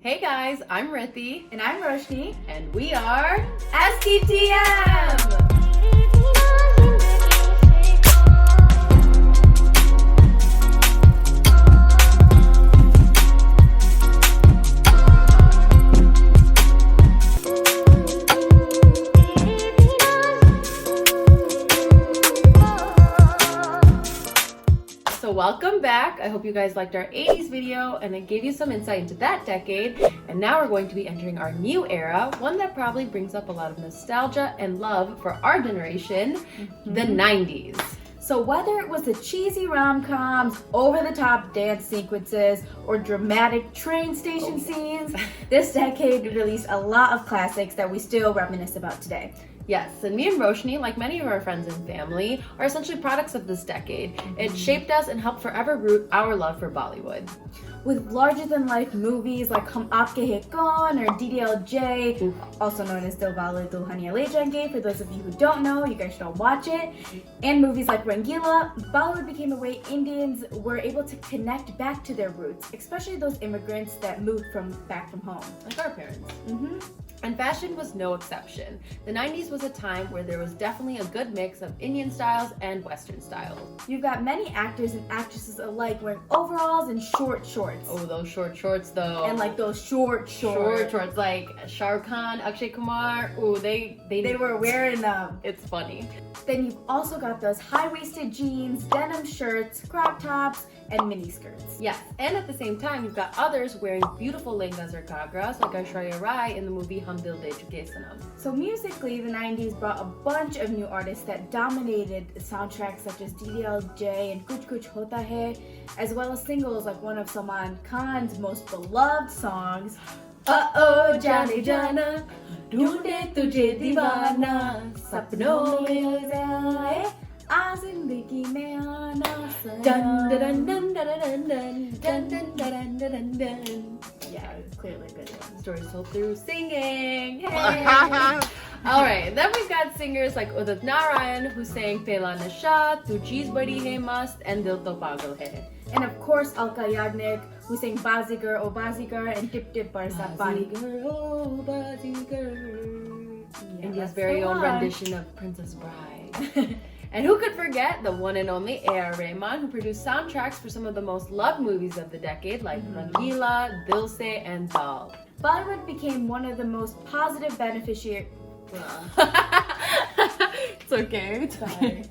Hey guys, I'm Rithi. And I'm Roshni. And we are STTM! So welcome back. I hope you guys liked our 80s video and it gave you some insight into that decade. And now we're going to be entering our new era, one that probably brings up a lot of nostalgia and love for our generation, the 90s. So whether it was the cheesy rom-coms, over-the-top dance sequences, or dramatic train station scenes, this decade released a lot of classics that we still reminisce about today. Yes, and me and Roshni, like many of our friends and family, are essentially products of this decade. It shaped us and helped forever root our love for Bollywood. With larger-than-life movies like Hum Aapke Hai Kaun or DDLJ, also known as Dil Wale Dulhania Le Jayenge, for those of you who don't know, you guys should all watch it, and movies like Rangila, Bollywood became a way Indians were able to connect back to their roots, especially those immigrants that moved back from home. Like our parents. And fashion was no exception. The 90s was a time where there was definitely a good mix of Indian styles and Western styles. You've got many actors and actresses alike wearing overalls and short shorts. Oh, those short shorts though. And like those short shorts. Like Shah Rukh Khan, Akshay Kumar. Ooh, they were wearing them. It's funny. Then you've also got those high-waisted jeans, denim shirts, crop tops, and mini skirts. Yes, and at the same time, you've got others wearing beautiful lehengas or ghagras, like Aishwarya Rai in the movie Hum Dil De Chuke Sanam. So musically, the 90s brought a bunch of new artists that dominated soundtracks such as DDLJ and Kuch Kuch Hota Hai, as well as singles like one of Salman Khan's most beloved songs, Oh Jane Jana, Dhoonde Tujhe Deewana, Sapnon mein aaye, aa zindagi mein aana sana. Dun dun dun dun dun dun dun dun dun dun dun. Yeah, it's clearly a good one. Stories told through singing. Hey. All right, then we've got singers like Udit Narayan who sang Pehla Nasha, Tu Cheez Badi Hai Mast, and Dil To Pagal Hai. And of course, Alka Yagnik, who sang Bazigar, Oh Bazigar, and Tip Tip Barsa Pani. Bazigar, oh Bazigar. Yeah, India's very own rendition of Princess Bride. And who could forget the one and only A.R. Rahman, who produced soundtracks for some of the most loved movies of the decade, like Rangila, Dil Se, and Dal. Bollywood became one of the most positive beneficiaries. It's okay. Sorry.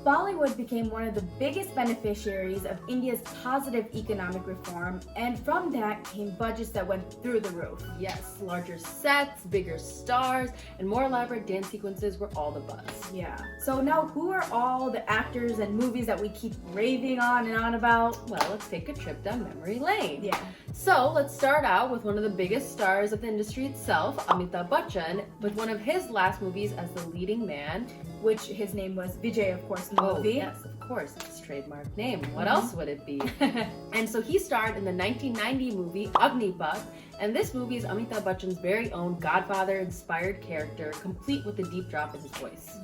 Bollywood became one of the biggest beneficiaries of India's positive economic reform, and from that came budgets that went through the roof. Yes, larger sets, bigger stars, and more elaborate dance sequences were all the buzz. Yeah. So now, who are all the actors and movies that we keep raving on and on about? Well, let's take a trip down memory lane. Yeah. So let's start out with one of the biggest stars of the industry itself, Amitabh Bachchan, with one of his last movies as the leading man, which his name was Vijay, of course, in the movie. Yes, of course, it's his trademark name. What else would it be? And so he starred in the 1990 movie Agnipath, and this movie is Amitabh Bachchan's very own Godfather-inspired character, complete with a deep drop in his voice.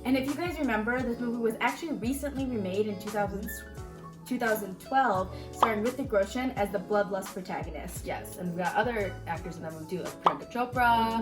And if you guys remember, this movie was actually recently remade in 2012, starring Hrithik Roshan as the bloodlust protagonist. Yes, and we've got other actors in that movie too, like Priyanka Chopra,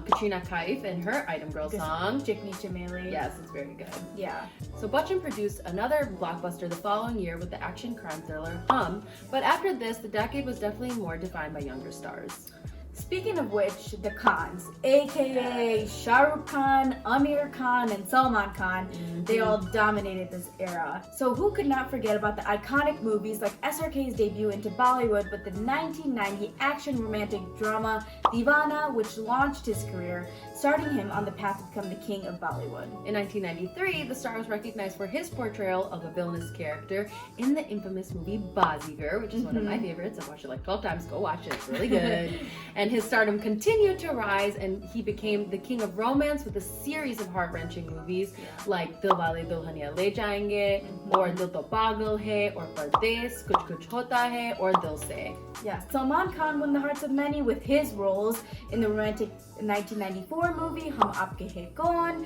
Katrina Kaif and her Item Girl song. Jikni Chameli. Yes, it's very good. Yeah. So Bachchan produced another blockbuster the following year with the action crime thriller Hum, but after this, the decade was definitely more defined by younger stars. Speaking of which, the Khans, aka Shah Rukh Khan, Amir Khan, and Salman Khan, they all dominated this era. So who could not forget about the iconic movies like SRK's debut into Bollywood with the 1990 action romantic drama Deewana, which launched his career, starting him on the path to become the king of Bollywood. In 1993, the star was recognized for his portrayal of a villainous character in the infamous movie Bazigar, which is one of my favorites. I've watched it like 12 times. Go watch it. It's really good. And his stardom continued to rise, and he became the king of romance with a series of heart-wrenching movies like Dil Wale Dulhania Le Jayenge, or Dil To Pagal Hai, or Pardes, Kuch Kuch Hota Hai, or Dil Se. Yeah, Salman Khan won the hearts of many with his roles in the romantic 1994 movie Hum Aapke Hai Kaun,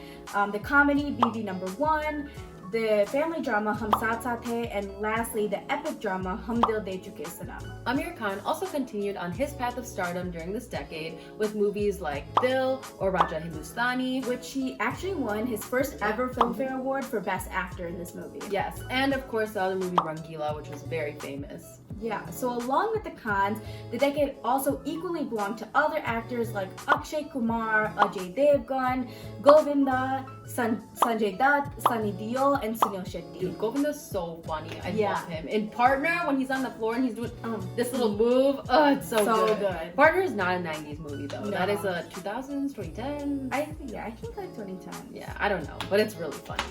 the comedy BB Number 1, the family drama Hum Saath Saath Hai, and lastly, the epic drama Hum Dil De Chuke Sanam. Amir Khan also continued on his path of stardom during this decade with movies like Dil or Raja Hindustani, which he actually won his first ever Filmfare Award for Best Actor in this movie. Yes, and of course the other movie Rangila, which was very famous. Yeah, so along with the Khans, the decade also equally belonged to other actors like Akshay Kumar, Ajay Devgan, Govinda, Sanjay Dutt, Sunny Deol, and Sunil Shetty. Dude, Govinda's so funny. I love him. In Partner, when he's on the floor and he's doing this little move, it's so good. Partner is not a 90s movie though. No. That is a 2000s, 2010. I think like 2010. Yeah, I don't know, but it's really funny.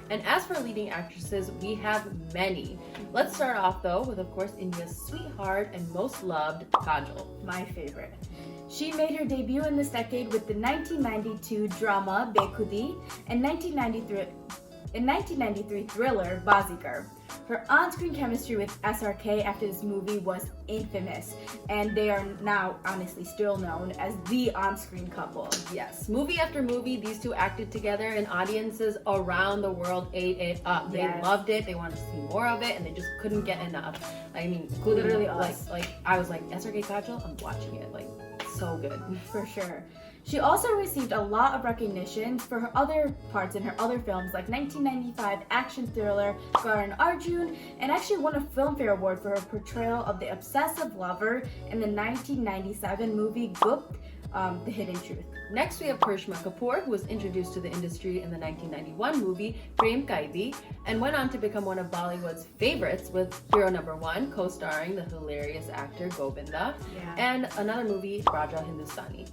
And as for leading actresses, we have many. Let's start off though with, of course, India's sweetheart and most loved Kajol. My favorite. She made her debut in this decade with the 1992 drama Bekhudi and 1993 thriller Bazigar. Her on-screen chemistry with SRK after this movie was infamous, and they are now honestly still known as the on-screen couple. Yes, movie after movie, these two acted together, and audiences around the world ate it up. They loved it, they wanted to see more of it, and they just couldn't get enough. I mean, literally us. Like I was like, SRK Kajol, I'm watching it. Like, so good. For sure. She also received a lot of recognition for her other parts in her other films, like 1995 action thriller Karan Arjun, and actually won a Filmfare Award for her portrayal of the obsessive lover in the 1997 movie Gupt, The Hidden Truth. Next, we have Pershima Kapoor, who was introduced to the industry in the 1991 movie Prem Kaidi, and went on to become one of Bollywood's favorites with Hero Number 1, co-starring the hilarious actor Govinda, and another movie, Raja Hindustani.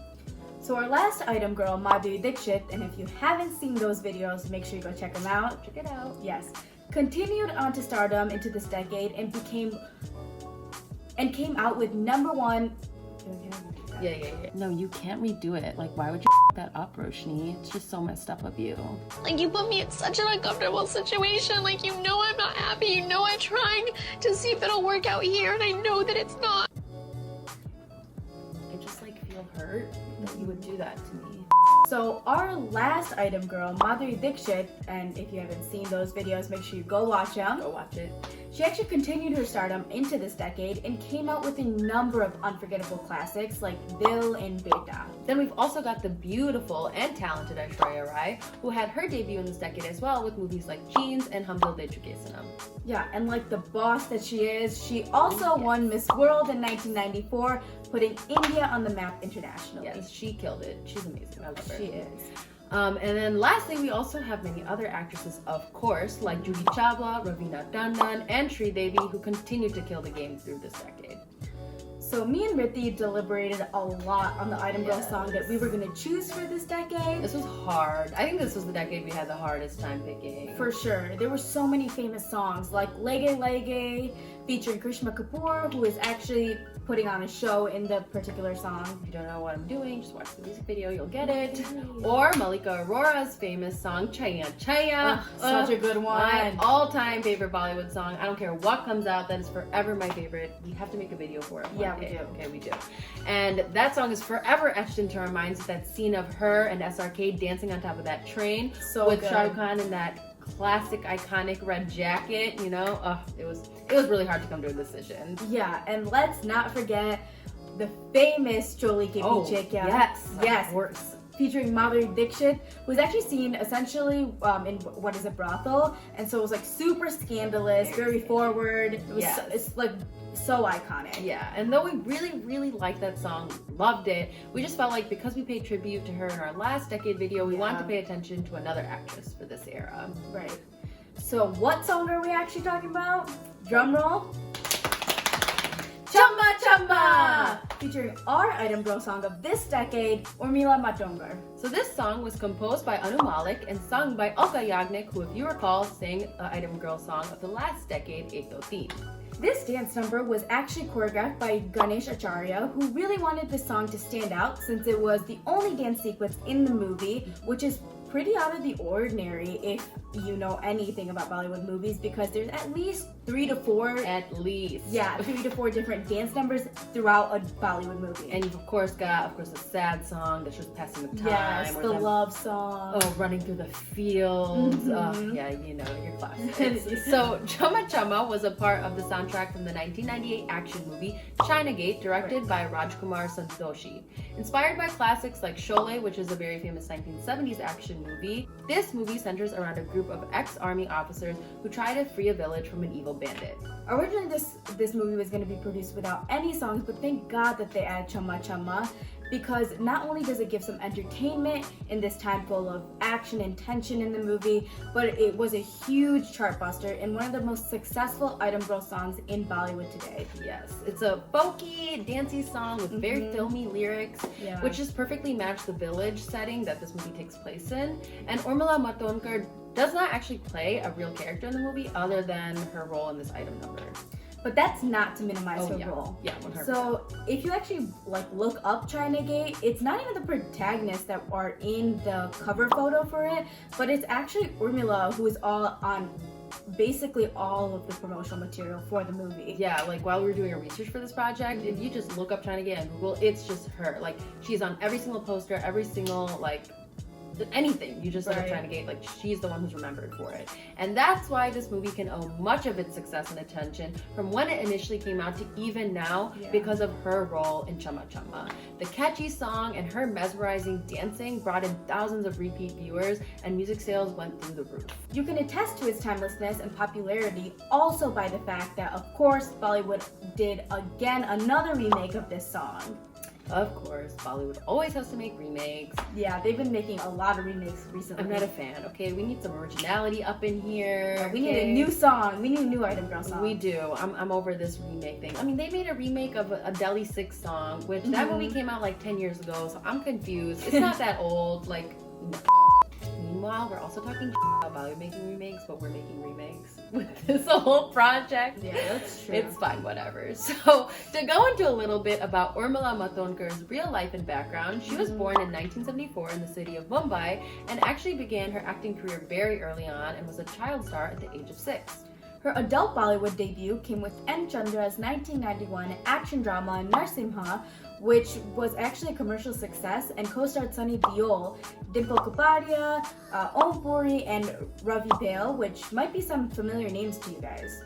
So our last item girl, Madhuri Dixit, and if you haven't seen those videos, make sure you go check them out. Check it out. Yes. Continued on to stardom into this decade and came out with number one. Yeah. No, you can't redo it. Like, why would you that up, Roshni? It's just so messed up of you. Like, you put me in such an uncomfortable situation. Like, you know I'm not happy. You know I'm trying to see if it'll work out here, and I know that it's not. I just, like, feel hurt that you would do that to me. So our last item girl, Madhuri Dixit, and if you haven't seen those videos, make sure you go watch them. Go watch it. She actually continued her stardom into this decade and came out with a number of unforgettable classics like Dil and Beta. Then we've also got the beautiful and talented Aishwarya Rai, who had her debut in this decade as well with movies like Jeans and Hum Dil De Chuke Sanam. Yeah, and like the boss that she is, she also won Miss World in 1994, putting India on the map internationally. Yes, she killed it. She's amazing. I love her. She is. And then lastly, we also have many other actresses, of course, like Juhi Chawla, Raveena Tandon, and Sridevi, who continued to kill the game through this decade. So me and Rithi deliberated a lot on the item girl song that we were going to choose for this decade. This was hard. I think this was the decade we had the hardest time picking. For sure. There were so many famous songs like Lege Lege featuring Pershima Kapoor, who is actually putting on a show in the particular song. If you don't know what I'm doing, just watch the music video, you'll get it. Or Malika Arora's famous song, Chaya Chaya. Such a good one. My all-time favorite Bollywood song. I don't care what comes out, that is forever my favorite. We have to make a video for it one day. Okay, we do. And that song is forever etched into our minds with that scene of her and SRK dancing on top of that train with Shah Rukh Khan in that classic iconic red jacket, you know. It was really hard to come to a decision. Yeah, and let's not forget the famous Choli Ke Piche Kya. Yes, of course. Featuring Madhuri Dixit, who was actually seen essentially in what is a brothel, and so it was like super scandalous, very forward. It was it's like so iconic. Yeah, and though we really liked that song, loved it, we just felt like because we paid tribute to her in our last decade video, we wanted to pay attention to another actress for this era. Right. So what song are we actually talking about? Drum roll. Chamba Chamba! Featuring our item girl song of this decade, Mila Matonga. So this song was composed by Anu Malik and sung by Olga Yagnik, who, if you recall, sang the item girl song of the last decade, Ek Do Teen. This dance number was actually choreographed by Ganesh Acharya, who really wanted this song to stand out since it was the only dance sequence in the movie, which is pretty out of the ordinary if you know anything about Bollywood movies, because there's at least 3 to 4 different dance numbers throughout a Bollywood movie. And you've of course a sad song that's just passing the time. Yes, the love song. Oh, running through the fields. Yeah, you know, your classics. So Chama Chama was a part of the soundtrack from the 1998 action movie Chinagate, directed by Rajkumar Santoshi. Inspired by classics like Sholay, which is a very famous 1970s action movie, this movie centers around a group of ex-army officers who try to free a village from an evil bandit. Originally, this movie was going to be produced without any songs, but thank God that they added Chama Chama, because not only does it give some entertainment in this time full of action and tension in the movie, but it was a huge chart buster and one of the most successful item girl songs in Bollywood today. Yes, it's a folky, dancey song with very filmy lyrics, which just perfectly match the village setting that this movie takes place in. And Mila Matonga does not actually play a real character in the movie other than her role in this item number. But that's not to minimize her role. Yeah, 100%. So if you actually look up Chinagate, it's not even the protagonists that are in the cover photo for it, but it's actually Urmila, who is all on basically all of the promotional material for the movie. Yeah, while we were doing our research for this project, if you just look up Chinagate on Google, it's just her. She's on every single poster, every single anything. You just look up Chinagate, she's the one who's remembered for it. And that's why this movie can owe much of its success and attention from when it initially came out to even now, because of her role in Chama Chama. The catchy song and her mesmerizing dancing brought in thousands of repeat viewers, and music sales went through the roof. You can attest to its timelessness and popularity also by the fact that, of course, Bollywood did again another remake of this song. Of course, Bollywood always has to make remakes. Yeah, they've been making a lot of remakes recently. I'm not a fan, okay? We need some originality up in here. We need a new song. We need a new item girl song. We do. I'm over this remake thing. I mean, they made a remake of a Delhi 6 song, which that movie came out 10 years ago, so I'm confused. It's not that old, no. Meanwhile, we're also talking about Bollywood making remakes, but we're making remakes with this whole project. Yeah, that's true. It's fine, whatever. So, to go into a little bit about Urmila Matonkar's real life and background, she was born in 1974 in the city of Mumbai and actually began her acting career very early on and was a child star at the age of 6. Her adult Bollywood debut came with N. Chandra's 1991 action drama Narsimha, which was actually a commercial success and co-starred Sunny Deol, Dimple Kapadia, Om Puri, and Ravi Bale, which might be some familiar names to you guys.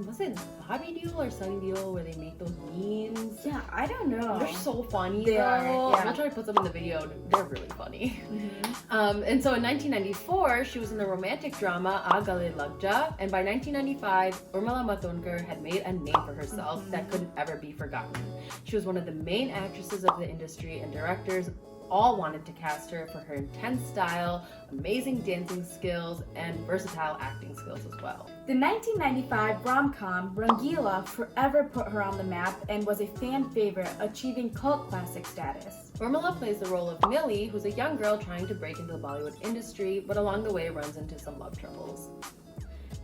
Was it Bobby Deol or Sunny Deol where they make those memes? Yeah, I don't know. They're so funny. They are. Yeah. We'll try to put them in the video. They're really funny. And so in 1994, she was in the romantic drama Aag Gale Lag Ja, and by 1995, Urmila Matondkar had made a name for herself that couldn't ever be forgotten. She was one of the main actresses of the industry, and directors all wanted to cast her for her intense style, amazing dancing skills, and versatile acting skills as well. The 1995 rom-com Rangila forever put her on the map and was a fan favorite, achieving cult classic status. Urmila plays the role of Millie, who's a young girl trying to break into the Bollywood industry, but along the way runs into some love troubles.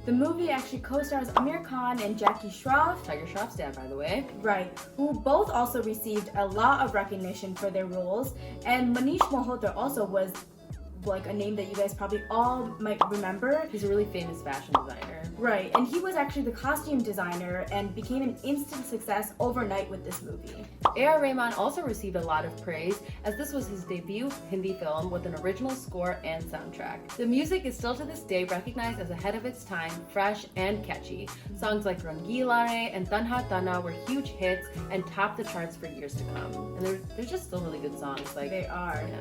The movie actually co-stars Amir Khan and Jackie Shroff. Tiger Shroff's dad, by the way. Right, who both also received a lot of recognition for their roles. And Manish Malhotra also was a name that you guys probably all might remember. He's a really famous fashion designer. Right, and he was actually the costume designer and became an instant success overnight with this movie. A.R. Rahman also received a lot of praise, as this was his debut Hindi film with an original score and soundtrack. The music is still to this day recognized as ahead of its time, fresh and catchy. Songs like Rangila and Tanha Tanha were huge hits and topped the charts for years to come. And they're just still really good songs. They are. Yeah.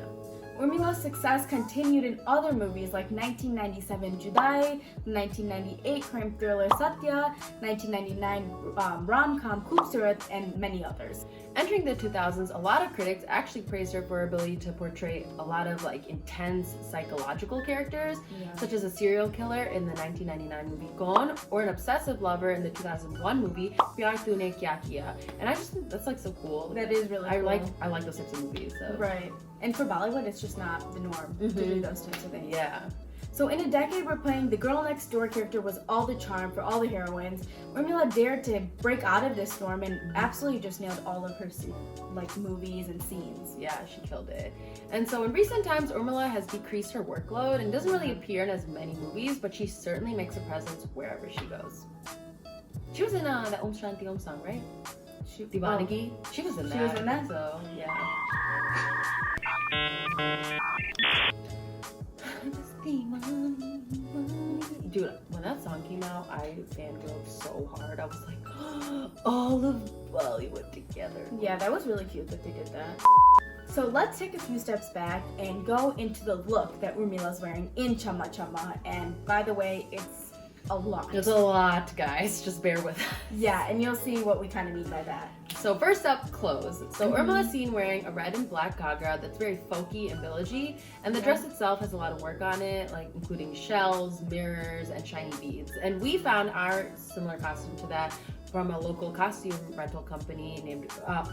Urmila's success continued in other movies like 1997 Judai, 1998 crime thriller Satya, 1999 rom-com Khoobsurat, and many others. Entering the 2000s, a lot of critics actually praised her for her ability to portray a lot of intense psychological characters, such as a serial killer in the 1999 movie Gone, or an obsessive lover in the 2001 movie Pyar Tune Kya Kiya. And I just think that's so cool. That is really cool. I like those types of movies. So. Right. And for Bollywood, it's just not the norm to do those types of things. Yeah. So in a decade we're playing the girl next door character was all the charm for all the heroines. Urmila dared to break out of this norm and absolutely just nailed all of her movies and scenes. Yeah, she killed it. And so in recent times, Urmila has decreased her workload and doesn't really appear in as many movies, but she certainly makes a presence wherever she goes. She was in the Om Shanti Om song, right? Divanagi. She was in that. She was in that? So, yeah. Dude, when that song came out, I fangirled so hard. I was like, all of Bollywood together. Yeah, that was really cute that they did that. So let's take a few steps back and go into the look that Urmila's wearing in Chama Chama. And by the way, it's a lot. There's a lot, guys. Just bear with us. Yeah, and you'll see what we kind of mean by that. So first up, clothes. So Urmila's seen wearing a red and black ghagra that's very folky and villagey, and the dress itself has a lot of work on it, like including shells, mirrors, and shiny beads. And we found our similar costume to that from a local costume rental company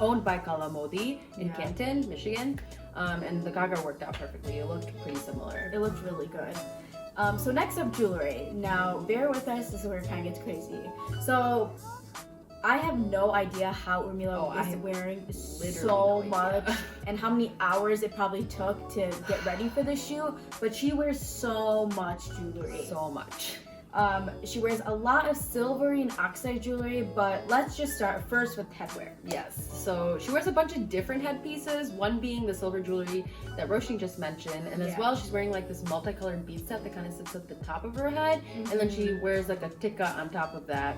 owned by Kala Modi in Canton, Michigan. And the ghagra worked out perfectly. It looked pretty similar. It looked really good. So next up, jewelry. Now, bear with us, this is where it kind of gets crazy. So, I have no idea how Urmila is wearing so much and how many hours it probably took to get ready for the shoot, but she wears so much jewelry. So much. She wears a lot of silvery and oxide jewelry, but let's just start first with headwear. Yes, so she wears a bunch of different headpieces, one being the silver jewelry that Roshni just mentioned, and as well she's wearing like this multicolored bead set that kind of sits at the top of her head, and then she wears like a tikka on top of that.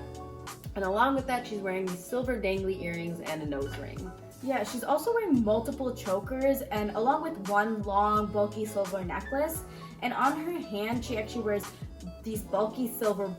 And along with that, she's wearing these silver dangly earrings and a nose ring. Yeah, she's also wearing multiple chokers and along with one long bulky silver necklace. And on her hand, she actually wears these bulky silver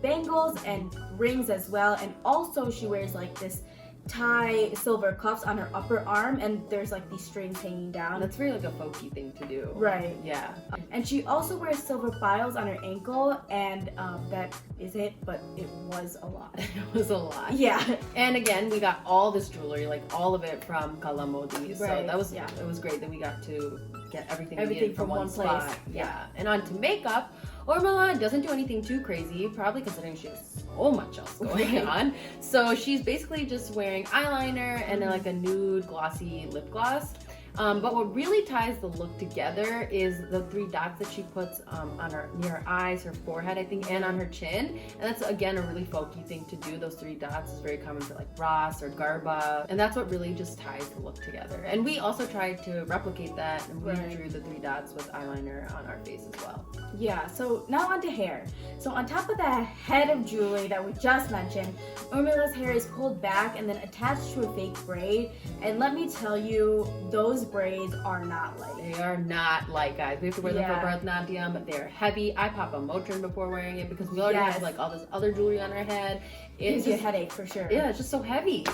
bangles and rings as well. And also she wears like this tie silver cuffs on her upper arm, and there's like these strings hanging down. That's really like a folky thing to do. Right. Yeah. And she also wears silver files on her ankle, and that is it, but it was a lot. It was a lot. Yeah. And again, we got all this jewelry, like all of it from Kala Modi. So Right. that was, it was great that we got to get everything we Everything needed from one place. spot. Yeah. And on to makeup. Urmila doesn't do anything too crazy, probably considering she has so much else going on. So she's basically just wearing eyeliner and then like a nude glossy lip gloss. But what really ties the look together is the 3 dots that she puts on her near her eyes, her forehead, I think, and on her chin. And that's again a really folky thing to do. Those 3 dots is very common for like Ras or Garba, and that's what really just ties the look together. And we also tried to replicate that, and we drew the 3 dots with eyeliner on our face as well. Yeah, so now on to hair. So on top of that head of jewelry that we just mentioned, Urmila's hair is pulled back and then attached to a fake braid. And let me tell you, those braids are not light. They are not light, guys. We have to wear them for Bharatanatyam, but they're heavy. I pop a Motrin before wearing it because we already have like all this other jewelry on our head. It gives you a headache for sure. Yeah, it's just so heavy.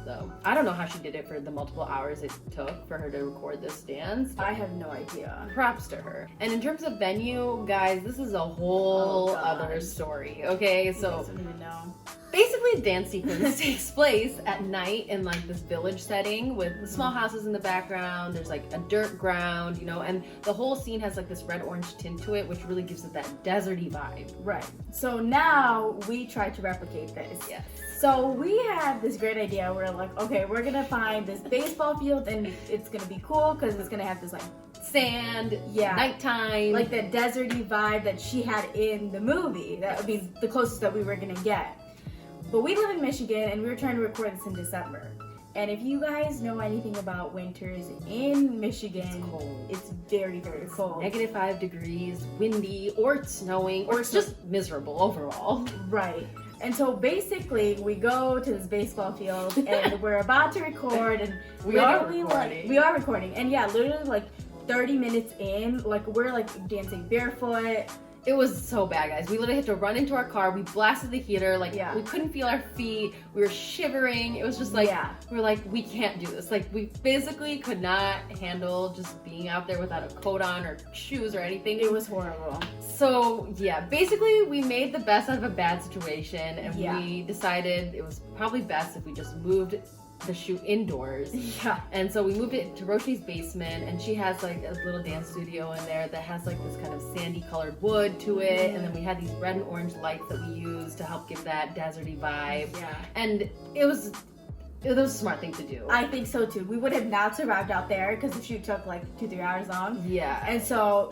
So I don't know how she did it for the multiple hours it took for her to record this dance. I have no idea. Props to her. And in terms of venue, guys, this is a whole other story. Okay, so I don't even know. basically the dance sequence takes place at night in like this village setting with small houses in the background. There's like a dirt ground, you know, and the whole scene has like this red-orange tint to it, which really gives it that deserty vibe. Right. So now we try to replicate this. Yes. So we had this great idea. We're like, okay, we're gonna find this baseball field and it's gonna be cool because it's gonna have this like sand, nighttime, like that deserty vibe that she had in the movie. That would be the closest that we were gonna get. But we live in Michigan and we were trying to record this in December. And if you guys know anything about winters in Michigan, it's cold. It's very, very cold. -5 degrees, windy, or it's snowing, or it's just miserable overall. Right. And so basically we go to this baseball field and we're about to record and we are recording. And yeah, literally like 30 minutes in, like we're like dancing barefoot. It was so bad, guys. We literally had to run into our car. We blasted the heater. Like, we couldn't feel our feet. We were shivering. It was just like, we were like, we can't do this. Like, we physically could not handle just being out there without a coat on or shoes or anything. It was horrible. So, yeah, basically we made the best out of a bad situation, and we decided it was probably best if we just moved the shoot indoors. Yeah. And so we moved it to Roshi's basement, and she has like a little dance studio in there that has like this kind of sandy colored wood to it. And then we had these red and orange lights that we used to help give that deserty vibe. Yeah. And it was a smart thing to do. I think so too. We would have not survived out there because the shoot took like 2-3 hours long. Yeah. And so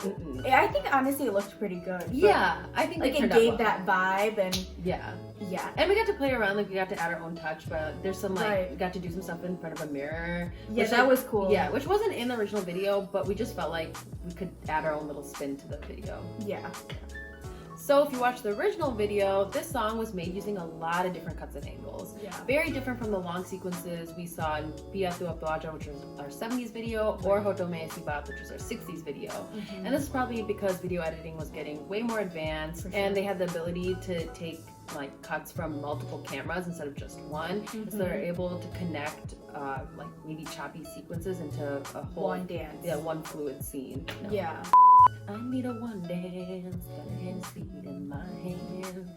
I think honestly it looked pretty good. Yeah, I think like it it gave that vibe, and yeah. And we got to play around, like we got to add our own touch, but there's some like Right. we got to do some stuff in front of a mirror. Yeah, which, that like, was cool. Yeah, which wasn't in the original video, but we just felt like we could add our own little spin to the video. Yeah. So if you watch the original video, this song was made using a lot of different cuts and angles. Yeah. Very different from the long sequences we saw in Pia Tu Abdwaja, which was our 70s video, or Hoto Me Si Baat, which was our 60s video. And this is probably because video editing was getting way more advanced, For sure. and they had the ability to take like cuts from multiple cameras instead of just one. So they're able to connect like maybe choppy sequences into a whole One dance. Yeah, one fluid scene. You know? Yeah. I need a one dance, got a hand speed in my hand.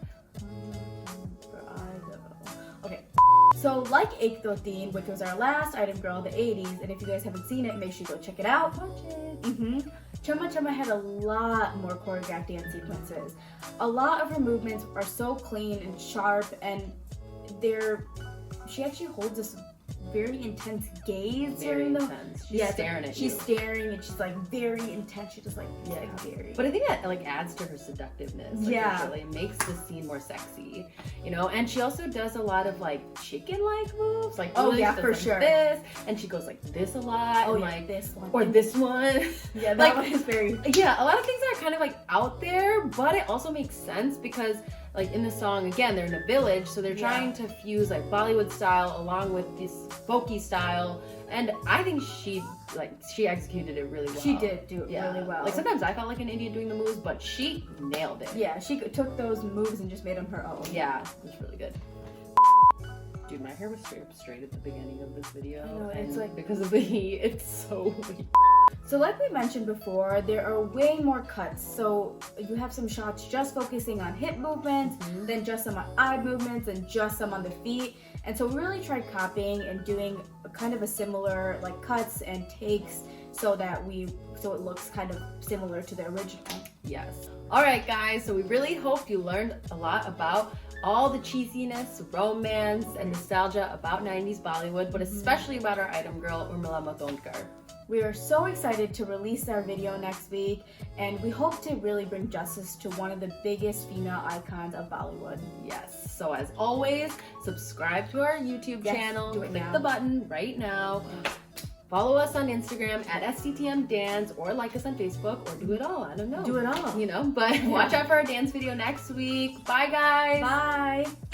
Okay. So like Ek Do Teen, which was our last item girl of the 80s, and if you guys haven't seen it, make sure you go check it out. Watch it. Chumma Chumma had a lot more choreographed dance sequences. A lot of her movements are so clean and sharp, and she actually holds this very intense gaze Very during the intense. She's staring at you. She's staring, and she's like very intense. She just like very. But I think that like adds to her seductiveness. Like, Yeah. It really makes the scene more sexy, you know. And she also does a lot of like chicken-like moves, like Oh, really yeah, does, for like, sure. This, and she goes like this a lot, Oh and yeah, like this one or this one. Yeah, that like, one is very. Yeah, a lot of things are kind of like out there, but it also makes sense because like in the song, again, they're in a village, so they're trying to fuse like Bollywood style along with this folky style, and I think she executed it really well. She did do it really well. Like sometimes I felt like an idiot doing the moves, but she nailed it. Yeah, she took those moves and just made them her own. Yeah, it was really good. Dude, my hair was straight at the beginning of this video. I know, and it's like because of the heat, it's so weak. So like we mentioned before, there are way more cuts. So you have some shots just focusing on hip movements, then just some on eye movements, and just some on the feet. And so we really tried copying and doing a kind of a similar like cuts and takes so it looks kind of similar to the original. Yes. All right, guys. So we really hope you learned a lot about all the cheesiness, romance, and nostalgia about 90s Bollywood, but especially about our item girl, Mila Matonga. We are so excited to release our video next week, and we hope to really bring justice to one of the biggest female icons of Bollywood. Yes. So as always, subscribe to our YouTube channel. do it Click now. the button right now. Follow us on Instagram at STTM Dance, or like us on Facebook, or do it all. I don't know. Do it all. You know, but watch out for our dance video next week. Bye, guys. Bye.